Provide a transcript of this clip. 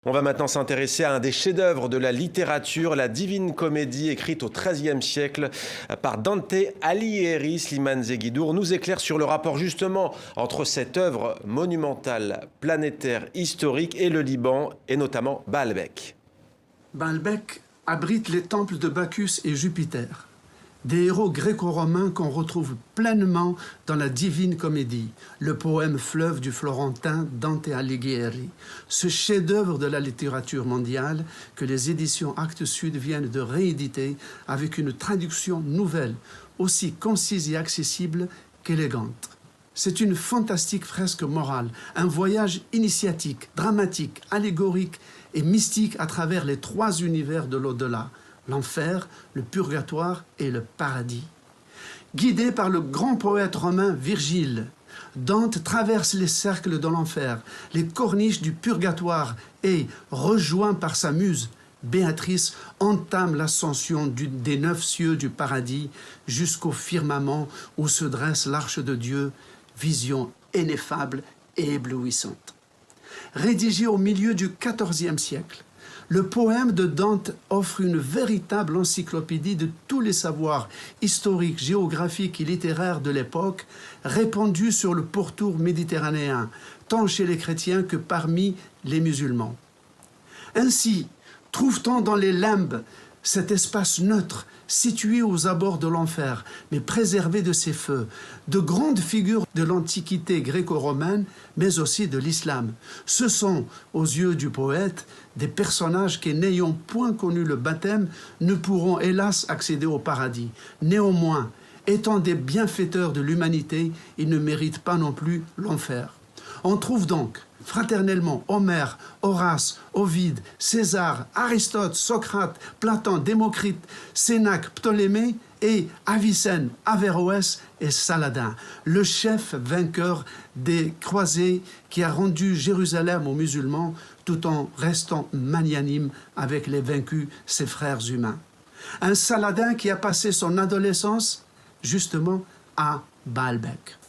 On va maintenant s'intéresser à un des chefs-d'œuvre de la littérature, la Divine Comédie, écrite au XIIIe siècle par Dante Alighieri. Slimane Zeguidour nous éclaire sur le rapport justement entre cette œuvre monumentale, planétaire, historique et le Liban, et notamment Baalbek. Baalbek abrite les temples de Bacchus et Jupiter, des héros gréco-romains qu'on retrouve pleinement dans la Divine Comédie, le poème fleuve du Florentin Dante Alighieri, ce chef-d'œuvre de la littérature mondiale que les éditions Actes Sud viennent de rééditer avec une traduction nouvelle, aussi concise et accessible qu'élégante. C'est une fantastique fresque morale, un voyage initiatique, dramatique, allégorique et mystique à travers les trois univers de l'au-delà, l'enfer, le purgatoire et le paradis. Guidé par le grand poète romain Virgile, Dante traverse les cercles de l'enfer, les corniches du purgatoire et, rejoint par sa muse, Béatrice, entame l'ascension des 9 cieux du paradis jusqu'au firmament où se dresse l'arche de Dieu, vision ineffable et éblouissante. Rédigé au milieu du XIVe siècle, le poème de Dante offre une véritable encyclopédie de tous les savoirs historiques, géographiques et littéraires de l'époque, répandus sur le pourtour méditerranéen, tant chez les chrétiens que parmi les musulmans. Ainsi, trouve-t-on dans les limbes cet espace neutre, situé aux abords de l'enfer, mais préservé de ses feux, de grandes figures de l'Antiquité gréco-romaine, mais aussi de l'islam. Ce sont, aux yeux du poète, des personnages qui, n'ayant point connu le baptême, ne pourront hélas accéder au paradis. Néanmoins, étant des bienfaiteurs de l'humanité, ils ne méritent pas non plus l'enfer. On trouve donc fraternellement Homère, Horace, Ovide, César, Aristote, Socrate, Platon, Démocrite, Sénac, Ptolémée et Avicenne, Averroès et Saladin, le chef vainqueur des croisés qui a rendu Jérusalem aux musulmans tout en restant magnanime avec les vaincus, ses frères humains. Un Saladin qui a passé son adolescence justement à Baalbek.